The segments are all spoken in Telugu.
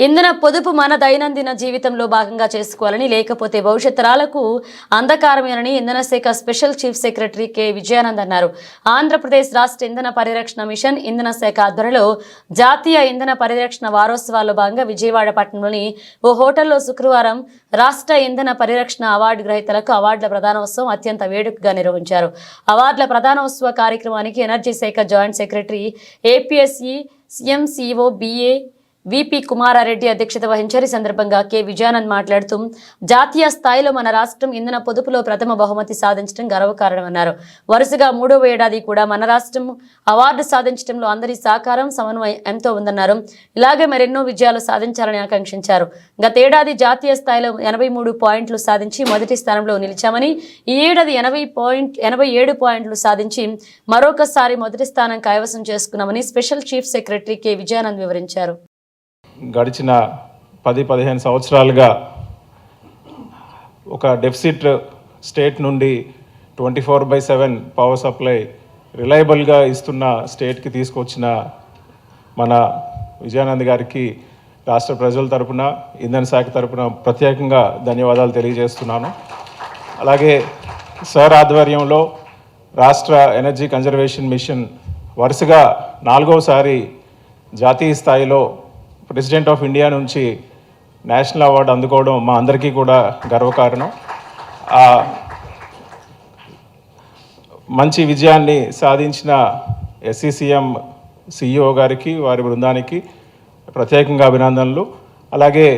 ఇంధన పొదుపు మన దైనందిన జీవితంలో భాగంగా చేసుకోవాలని, లేకపోతే భవిష్యత్ తరాలకు అంధకారమేనని ఇంధన శాఖ special chief secretary K Vijayanand అన్నారు. ఆంధ్రప్రదేశ్ రాష్ట్ర ఇంధన పరిరక్షణ మిషన్ ఇంధన శాఖ ఆధ్వర్యంలో జాతీయ ఇంధన పరిరక్షణ వారోత్సవాల్లో భాగంగా విజయవాడ పట్టణంలోని ఓ హోటల్లో శుక్రవారం రాష్ట్ర ఇంధన పరిరక్షణ అవార్డు గ్రహీతలకు అవార్డుల ప్రదానోత్సవం అత్యంత వేడుకగా నిర్వహించారు. అవార్డుల ప్రదానోత్సవ కార్యక్రమానికి ఎనర్జీ శాఖ జాయింట్ సెక్రటరీ ఏపీఎస్ఈ సిఎంసిఓ బిఏ విపి కుమారారెడ్డి అధ్యక్షత వహించారు. ఈ సందర్భంగా కె విజయానంద్ మాట్లాడుతూ జాతీయ స్థాయిలో మన రాష్ట్రం ఇంధన పొదుపులో ప్రథమ బహుమతి సాధించడం గర్వకారణమన్నారు. వరుసగా 3వ ఏడాది కూడా మన రాష్ట్రం అవార్డు సాధించడంలో అందరి సహకారం సమన్వయం ఎంతో ఉందన్నారు. ఇలాగే మరెన్నో విజయాలు సాధించాలని ఆకాంక్షించారు. గతేడాది జాతీయ స్థాయిలో 83 పాయింట్లు సాధించి మొదటి స్థానంలో నిలిచామని, ఈ ఏడాది 87 పాయింట్లు సాధించి మరొకసారి మొదటి స్థానం కైవసం చేసుకున్నామని special chief secretary K Vijayanand వివరించారు. గడిచిన 10-15 సంవత్సరాలుగా ఒక డెఫిసిట్ స్టేట్ నుండి 24/7 పవర్ సప్లై రిలయబుల్గా ఇస్తున్న స్టేట్కి తీసుకొచ్చిన మన విజయానంద్ గారికి రాష్ట్ర ప్రజల తరపున, ఇంధన శాఖ తరపున ప్రత్యేకంగా ధన్యవాదాలు తెలియజేస్తున్నాను. అలాగే సార్ ఆధ్వర్యంలో రాష్ట్ర ఎనర్జీ కన్జర్వేషన్ మిషన్ వరుసగా 4వసారి జాతీయ స్థాయిలో ప్రెసిడెంట్ ఆఫ్ ఇండియా నుంచి నేషనల్ అవార్డు అందుకోవడం మా అందరికీ కూడా గర్వకారణం. ఆ మంచి విజయాన్ని సాధించిన ఎస్సీసీఎం సిఇఓ గారికి, వారి బృందానికి ప్రత్యేకంగా అభినందనలు. అలాగే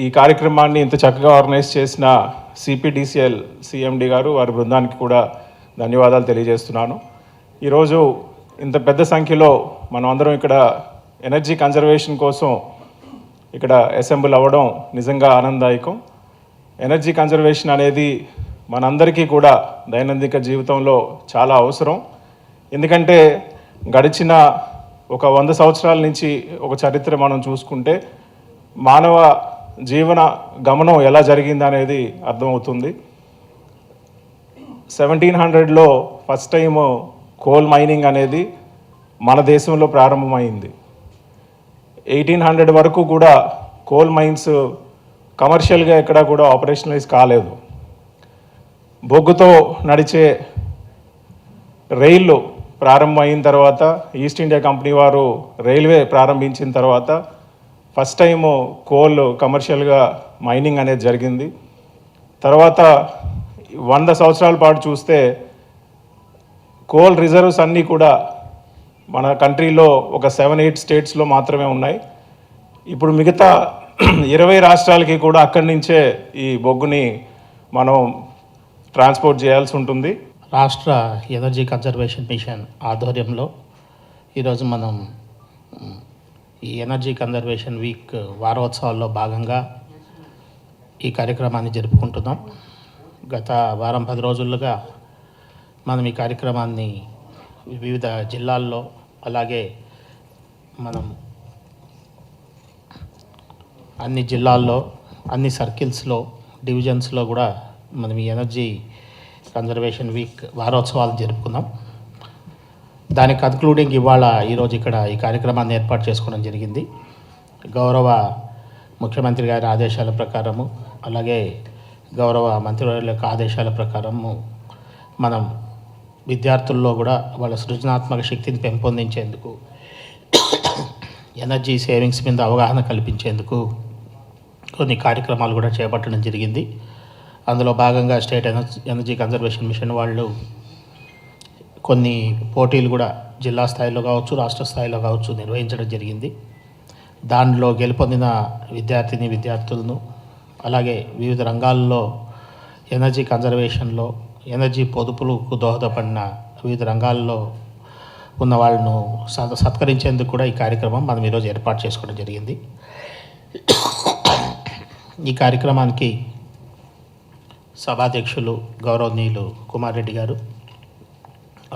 ఈ కార్యక్రమాన్ని ఇంత చక్కగా ఆర్గనైజ్ చేసిన సిపిడిసిఎల్ సిఎండి గారు, వారి బృందానికి కూడా ధన్యవాదాలు తెలియజేస్తున్నాను. ఈరోజు ఇంత పెద్ద సంఖ్యలో మనం అందరం ఇక్కడ ఎనర్జీ కన్జర్వేషన్ కోసం ఇక్కడ అసెంబ్ల్ అవ్వడం నిజంగా ఆనందదాయకం. ఎనర్జీ కన్జర్వేషన్ అనేది మనందరికీ కూడా దైనందిక జీవితంలో చాలా అవసరం. ఎందుకంటే గడిచిన ఒక 100 సంవత్సరాల నుంచి ఒక చరిత్ర మనం చూసుకుంటే మానవ జీవన గమనం ఎలా జరిగిందనేది అర్థమవుతుంది. 1700లో ఫస్ట్ టైం కోల్ మైనింగ్ అనేది మన దేశంలో ప్రారంభమైంది. 1800 వరకు కూడా కోల్ మైన్స్ కమర్షియల్గా ఎక్కడా కూడా ఆపరేషనలైజ్ కాలేదు. బొగ్గుతో నడిచే రైళ్ళు ప్రారంభమైన తర్వాత, ఈస్ట్ ఇండియా కంపెనీ వారు రైల్వే ప్రారంభించిన తర్వాత ఫస్ట్ టైము కోల్ కమర్షియల్గా మైనింగ్ అనేది జరిగింది. తర్వాత 100 సంవత్సరాల పాటు చూస్తే కోల్ రిజర్వ్స్ అన్నీ కూడా మన కంట్రీలో ఒక 7-8 స్టేట్స్లో మాత్రమే ఉన్నాయి. ఇప్పుడు మిగతా 20 రాష్ట్రాలకి కూడా అక్కడి నుంచే ఈ బొగ్గుని మనం ట్రాన్స్పోర్ట్ చేయాల్సి ఉంటుంది. రాష్ట్ర ఎనర్జీ కన్జర్వేషన్ మిషన్ ఆధ్వర్యంలో ఈరోజు మనం ఈ ఎనర్జీ కన్జర్వేషన్ వీక్ వారోత్సవాల్లో భాగంగా ఈ కార్యక్రమాన్ని జరుపుకుంటున్నాం. గత వారం 10 రోజులుగా మనం ఈ కార్యక్రమాన్ని వివిధ జిల్లాల్లో, అలాగే మనం అన్ని జిల్లాల్లో, అన్ని సర్కిల్స్లో, డివిజన్స్లో కూడా మనం ఈ ఎనర్జీ కన్జర్వేషన్ వీక్ వారోత్సవాలు జరుపుకున్నాం. దానికి కన్క్లూడింగ్ ఈరోజు ఇక్కడ ఈ కార్యక్రమాన్ని ఏర్పాటు చేసుకోవడం జరిగింది. గౌరవ ముఖ్యమంత్రి గారి ఆదేశాల ప్రకారము, అలాగే గౌరవ మంత్రివర్యుల యొక్క ఆదేశాల ప్రకారము మనం విద్యార్థుల్లో కూడా వాళ్ళ సృజనాత్మక శక్తిని పెంపొందించేందుకు, ఎనర్జీ సేవింగ్స్ మీద అవగాహన కల్పించేందుకు కొన్ని కార్యక్రమాలు కూడా చేపట్టడం జరిగింది. అందులో భాగంగా స్టేట్ ఎనర్జీ కన్జర్వేషన్ మిషన్ వాళ్ళు కొన్ని పోటీలు కూడా జిల్లా స్థాయిలో కావచ్చు, రాష్ట్ర స్థాయిలో కావచ్చు నిర్వహించడం జరిగింది. దానిలో గెలుపొందిన విద్యార్థులను, అలాగే వివిధ రంగాల్లో ఎనర్జీ కన్జర్వేషన్లో, ఎనర్జీ పొదుపులకు దోహదపడిన వివిధ రంగాల్లో ఉన్న వాళ్ళను సత్కరించేందుకు కూడా ఈ కార్యక్రమం మనం ఈరోజు ఏర్పాటు చేసుకోవడం జరిగింది. ఈ కార్యక్రమానికి సభాధ్యక్షులు గౌరవనీయులు కుమారెడ్డి గారు,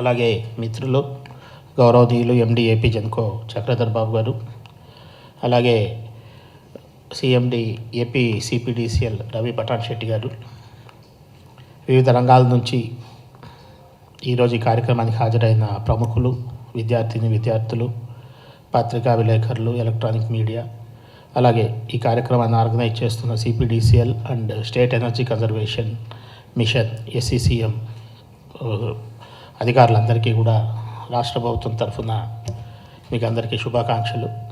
అలాగే మిత్రులు గౌరవనీయులు ఎండి ఏపీ జెన్కో చక్రధర్ బాబు గారు, అలాగే CMD AP CPDCL Ravi Patan Shetty గారు, వివిధ రంగాల నుంచి ఈరోజు ఈ కార్యక్రమానికి హాజరైన ప్రముఖులు, విద్యార్థులు, పత్రికా విలేకరులు, ఎలక్ట్రానిక్ మీడియా, అలాగే ఈ కార్యక్రమాన్ని ఆర్గనైజ్ చేస్తున్న CPDCL and state energy conservation mission SCCM అధికారులందరికీ కూడా రాష్ట్ర ప్రభుత్వం తరఫున మీకు అందరికీ శుభాకాంక్షలు.